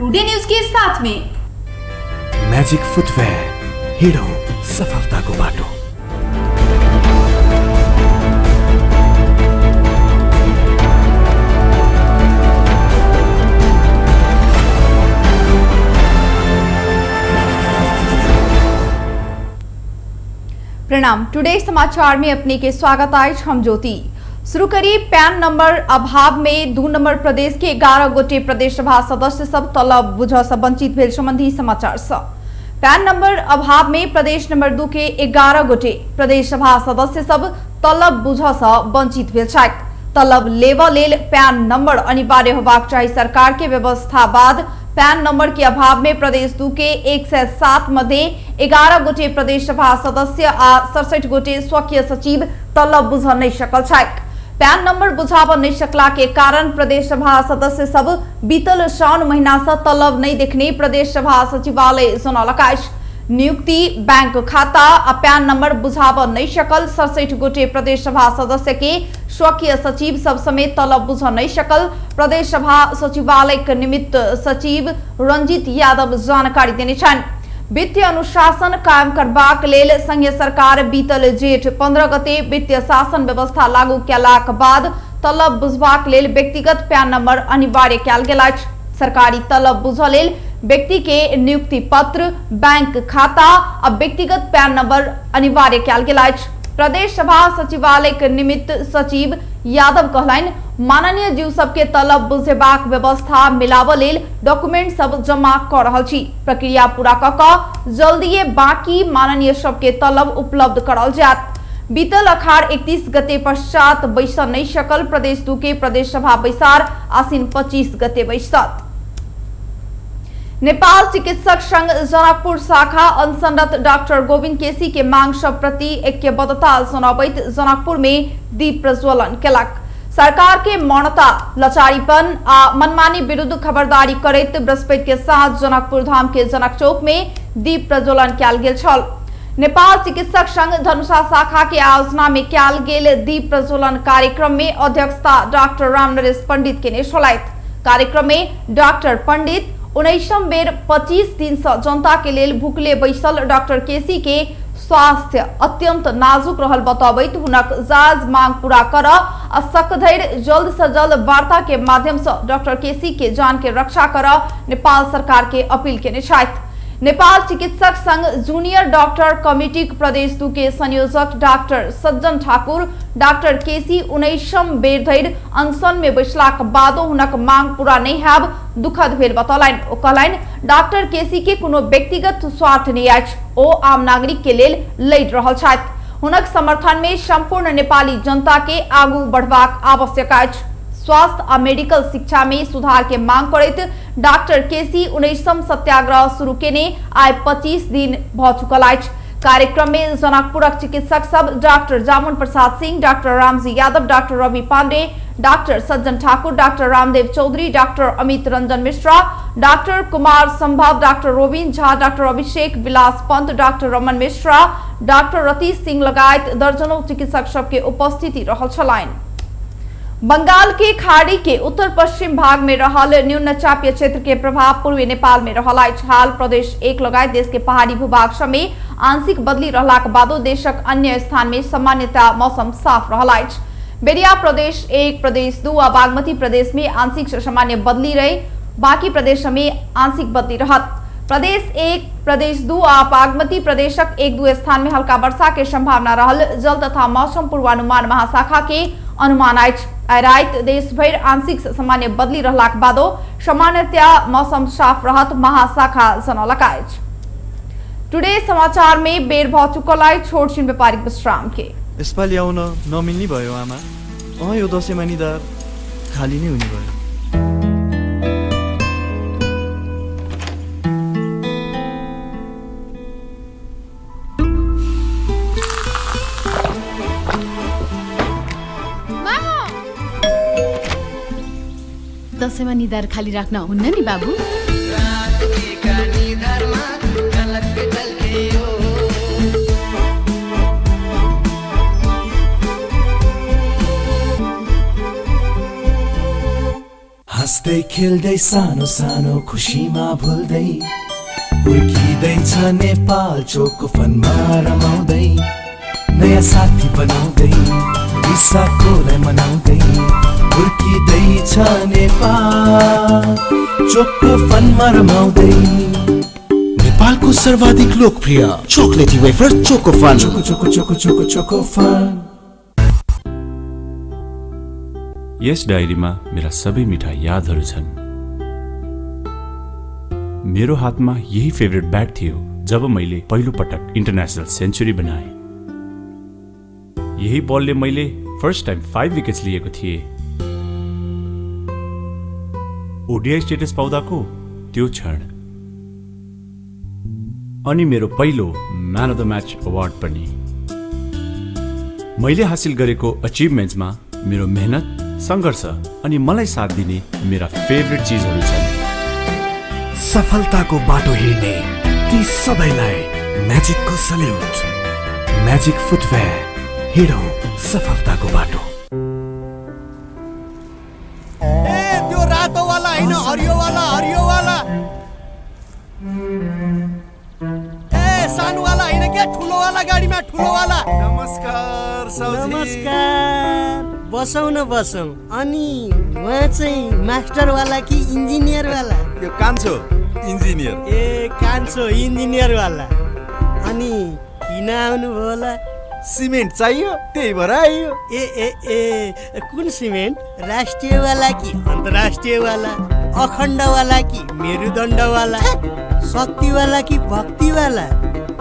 Today news के साथ में मैजिक फुटवेयर, हिडो सफलताको बाटो। प्रणाम, टुडे समाचार में अपने के स्वागत है। हम ज्योति। शुरू करिए पैन नंबर अभाव में 2 नंबर प्रदेश के 11 गोटे प्रदेश सभा सदस्य सब तलब बुझ से वंचित भेल संबंधी समाचार पैन नंबर अभाव में प्रदेश नंबर 2 के 11 गोटे प्रदेश सभा सदस्य सब तलब बुझ से वंचित भेल छथि। तलब लेबा लेल पैन नंबर अनिवार्य होबाक चाही। सरकार के व्यवस्था बाद पैन नंबर के अभाव में प्रदेश 2 के 107 मध्ये 11 गोटे प्रदेश सभा सदस्य आ 67 गोटे स्वकीय सचिव तलब बुझ नहीं सकल छथि। पैन नंबर बुझाव नहीं सकला के कारण प्रदेश सभा सदस्य सब बीतल साउन महीना से तलब नहीं देखने प्रदेश सभा सचिवालय जनौलक अछि। नियुक्ति, बैंक खाता आ पैन नंबर बुझाव नहीं सकल 67 गोटे प्रदेश सभा सदस्य के स्वकीय सचिव सब समेत तलब बुझ नहीं सकल प्रदेश सभा सचिवालय के निमित्त सचिव रंजीत यादव जानकारी देने छन्। वित्तीय अनुशासन कायम करबाक लेल संघीय सरकार बीतल जेठ 15 गते वित्तीय शासन व्यवस्था लागू कैलाक बाद तलब बुझबाक लेल व्यक्तिगत पैन नंबर अनिवार्य कैल गेल अछि। सरकारी तलब बुझ लेल व्यक्ति के नियुक्ति पत्र, बैंक खाता आ व्यक्तिगत पैन नंबर अनिवार्य कैल गेल अछि। प्रदेश सभा सचिवालय के निमित्त सचिव यादव कहलनि, माननीय जीव सबके तलब बुझेबाक व्यवस्था मिलाव लेल डॉक्यूमेंट सब जमा कर रहल छी। प्रक्रिया पूरा क क जल्दीए बाकी माननीय सबके तलब उपलब्ध कराल जायत। बीतल अखाड़ 31 गते पश्चात बैस नहीं सकल प्रदेश 2 के प्रदेश सभा बैसार आसीन 25 गते बैसत। नेपाल चिकित्सक संघ जनकपुर शाखा अनशनरत डॉक्टर गोविंद केसी के मांग सब प्रति ऐक्यबद्धता जनाबैत जनकपुर में दीप प्रज्वलन केलक। सरकार के मौनता, लाचारीपन आ मनमानी विरुद्ध खबरदारी करैत बृहस्पति के साथ जनकपुर धाम के जनक चौक में दीप प्रज्वलन कैल गेल छल। नेपाल चिकित्सक संघ धनुषा शाखा के आयोजना में कैल गेल दीप प्रज्वलन कार्यक्रम में अध्यक्षता डॉक्टर रामनरेश पंडित के ने छलैथ। कार्यक्रम में डॉक्टर पंडित 19 बेर 25 दिन से जनता के लेल भूखले बैसल डॉक्टर केसी के स्वास्थ्य अत्यंत नाजुक रहल बताबैत हुनक जायज मांग पूरा कर आ सकधैर जल्द से जल्द वार्ता के माध्यम से डॉक्टर केसी के जान के रक्षा कर नेपाल सरकार के अपील केने छथि। नेपाल चिकित्सक संघ जूनियर डॉक्टर कमिटी प्रदेश 2 के संयोजक डॉक्टर सज्जन ठाकुर डॉक्टर केसी 19 बेर धरि अनशन में बैसलाक बादो हुनक मांग पूरा नहीं हैब दुखद भेल बतौलनि। ओ कहलनि, डॉक्टर केसी के कोनो व्यक्तिगत स्वार्थ नहीं अछि। ओ आम नागरिक के लेल लड़ि रहल छथि। हुनक समर्थन में संपूर्ण नेपाली जनता के आगू बढ़बाक आवश्यक अछि। स्वास्थ्य आ मेडिकल शिक्षा में सुधार के मांग करैत डॉक्टर केसी 19 सत्याग्रह शुरू केने आइ 25 दिन भ चुकल अछि। कार्यक्रम में जनकपुरक चिकित्सक सब doctor Jamun Prasad Singh, doctor Ramji Yadav, doctor Ravi Pande, doctor Sajjan Thakur, doctor Ramdev Chaudhary, doctor Amit Ranjan Mishra, doctor Kumar Sambhav, doctor Robin Jha, doctor Abhishek Vilas Pant, doctor Raman Mishra, doctor Ratish Singh लगायत दर्जनों चिकित्सक सबके उपस्थिति रहल छलनि। बंगाल के खाड़ी के उत्तर पश्चिम भाग में रहल न्यून चापीय क्षेत्र के प्रभाव पूर्वी नेपाल में रहल अछि। हाल प्रदेश 1 लगायत देश के पहाड़ी भूभाग सब में आंशिक बदली रहलाक बादो देशक अन्य स्थान में सामान्यतः मौसम साफ रहल अछि। बेरिया प्रदेश 1, प्रदेश 2 आ बागमती प्रदेश में आंशिक से सामान्य बदली रही, बाकी प्रदेश में आंशिक बदली रहत। प्रदेश 1, प्रदेश 2 आ बागमती प्रदेशक 1-2 स्थान में हल्का वर्षा के संभावना रहल जल तथा मौसम पूर्वानुमान महाशाखा के अनुमान अछि। रात देश भर आंशिक से सामान्य बदली रहलाक बादो सामान्यतः मौसम साफ रहत महाशाखा जनौलक अछि। टुडे समाचार में बेर भ चुकल अछि छोटछिन व्यापारिक विश्राम के। यसपालि आउन नमिल्ने भयो आमा। यो दशैँमा निधार खाली नै हुने भयो। दशैँमा निधार खाली राख्न हुन्न नि बाबु। हाँस्दै खेल्दै सानो सानो खुसीमा भुल्दै हुर्किँदैछ नेपाल चोको फनमा रमाउँदै नयाँ साथी बनाउँदै विशाखोलाई मनाउँदै हुर्किँदैछ नेपाल चोको फनमा रमाउँदै। नेपालको सर्वाधिक लोकप्रिय चोकलेटी wafer Choco Fun. Choco Choco Choco Choco Choco Fun. यस डायरीमा मेरा सबै मिठा यादहरू छन्। मेरो हातमा यही फेभरेट ब्याट थियो जब मैले पहिलो पटक इन्टरनेसनल सेन्चुरी बनाए। यही बलले मैले फर्स्ट टाइम 5 विकेट्स लिएको थिएँ। ओडिआई स्टेटस पाउँदाको त्यो क्षण अनि मेरो पहिलो man of the match award पनि। मैले हासिल गरेको अचिभमेन्ट्समा मेरो मेहनत, संघर्ष अनि मलाई साथ दिने मेरा फेभरेट चीजहरू छन्। सफलताको बाटो हिँड्ने ती सबैलाई म्याजिकको सल्युट। म्याजिक फुटवेयर, हिँडौँ सफलताको बाटो। ए त्यो रातो वाला हैन, हरियो वाला, हरियो वाला। ए सानो वाला हैन के, ठुलो वाला गाडीमा ठुलो वाला। नमस्कार साउजी। नमस्कार। बसौँ न बसौँ। अनि उहाँ चाहिँ मास्टर वाला कि इन्जिनियर वाला? यो कान्छो इन्जिनियर। ए कान्छो इन्जिनियर वाला। अनि किन आउनुभयो होला? सिमेन्ट चाहियो त्यही भएर आइयो। ए ए ए कुन सिमेन्ट? राष्ट्रिय वाला कि अन्तर्राष्ट्रिय वाला? अखण्ड वाला कि मेरुदण्ड वाला? शक्ति वाला कि भक्ति वाला?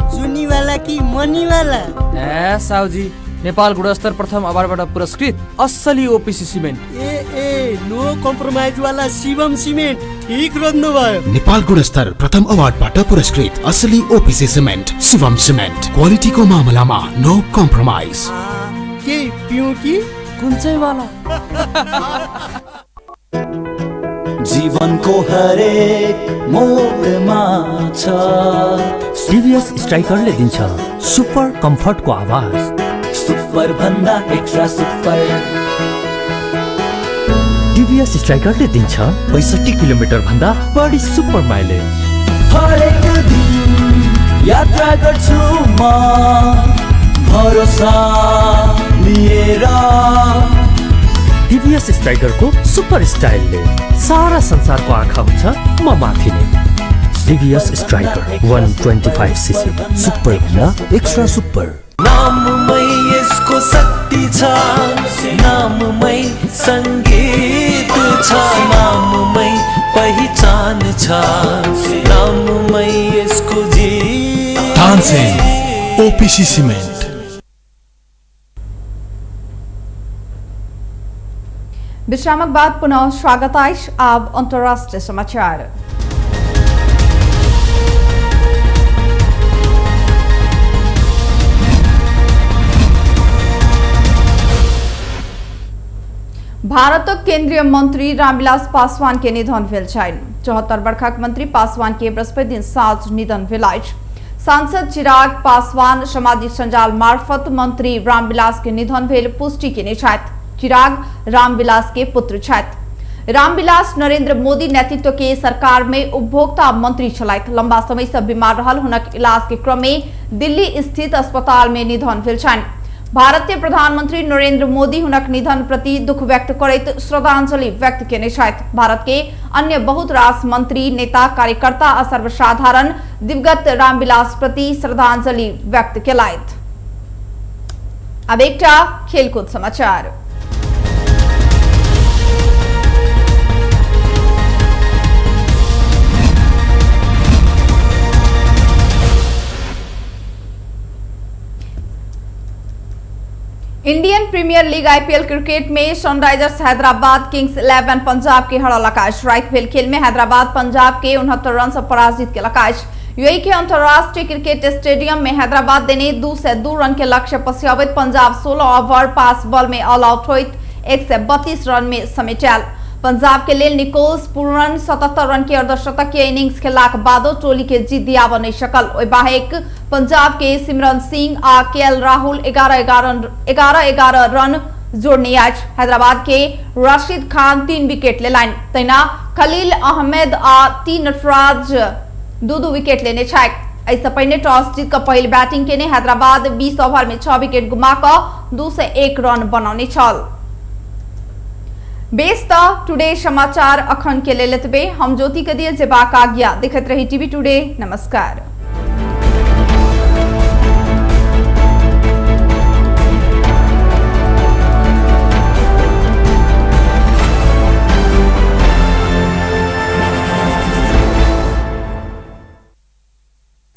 जुनी वाला कि मनी वाला? ए साउजी, नेपाल गुणस्तर प्रथम अवार्डबाट पुरस्कृत असली ओपिसी सिमेन्ट। ए ए नो कम्प्रोमाइज वाला शिवम सिमेन्ट। ठीक रोज्नु भयो। नेपाल गुणस्तर प्रथम अवार्डबाट पुरस्कृत असली ओपिसी सिमेन्ट शिवम सिमेन्ट। क्वालिटीको मामलामा नो कम्प्रोमाइज। के पिउँ कि कुन चाहिँ वाला? जीवनको हरेक मोडमा छ टिभीएस स्ट्राइकरले दिन्छ सुपर कम्फर्टको आवाज। सुपर भन्दा एक्स्ट्रा सुपर। टिभीएस स्ट्राइकरले दिन्छ 65 किलोमिटर भन्दा बढी सुपर माइलेज। हरेक दिन यात्रा गर्छु म भरोसा लिएर। टिभीएस स्ट्राइकरको सुपर स्टाइलले सारा संसारको आँखा हुन्छ म माथि नै। टिभीएस स्ट्राइकर 125 सीसी, सुपर भन्दा एक्स्ट्रा सुपर। नाममै यसको शक्ति छ, नाममै संगीत छ, नाममै पहिचान छ, नाममै यसको जीत। Tansen OPC cement. विश्रामक बाद पुनः स्वागत है। अब अंतर्राष्ट्रीय समाचार। भारतक केंद्रीय मंत्री रामविलास पासवान के निधन भेल छन्। 74 वर्षक मंत्री पासवान के बृहस्पति दिन साँझ निधन भेल अछि। सांसद चिराग पासवान सामाजिक संजाल मार्फत मंत्री रामविलास के निधन भेल पुष्टि केने छथि। चिराग रामविलास के पुत्र छथि। रामविलास नरेंद्र मोदी नेतृत्व के सरकार में उपभोक्ता मंत्री छलथि। लंबा समय से बीमार रहल हुनक इलाज के क्रम में दिल्ली स्थित अस्पताल में निधन भेल छनि। भारतीय प्रधानमंत्री नरेंद्र मोदी हुनक निधन प्रति दुख व्यक्त करैत श्रद्धांजलि व्यक्त केने छथि। भारत के अन्य बहुत रास मंत्री, नेता, कार्यकर्ता आ सर्वसाधारण दिवंगत रामविलास प्रति श्रद्धांजलि व्यक्त केलथि। अब एकटा खेलकूद समाचार। Indian Premier League IPL cricket में सनराइजर्स हैदराबाद किंग्स 11 पंजाब के हरा लकाश। रात भेल खेल में हैदराबाद पंजाब के 69 रन से पराजित के लकाश। यूएई के अंतर्राष्ट्रीय क्रिकेट स्टेडियम में हैदराबाद ने 202 रन के लक्ष्य पछ्यावत पंजाब 16 ओवर 5 बॉल में ऑल आउट होइत 132 रन में समेटल। पंजाब के लेल निकोल्स पूर्ण 77 रन के अर्धशतकीय इनिंग्स खेललाक बादो टोली के जीत दियाब नहीं सकल। ओहि बाहेक पंजाब के सिमरन सिंह आ केएल राहुल 11-11 रन जोड़ने आज हैदराबाद के राशिद खान 3 विकेट ले लाइन तैना खलील अहमद आ 3 नटराज 2 विकेट लेने छाक। ऐसा पहले टॉस जीतकर पहले बैटिंग के ने हैदराबाद 20 ओवर में 6 विकेट गुमाकर 201 रन बनाउने छल। बेस्ट टुडे समाचार अखन के ले लेतबे हम ज्योति के दिए जेबाक आज्ञा देखत रही टीवी टुडे। नमस्कार।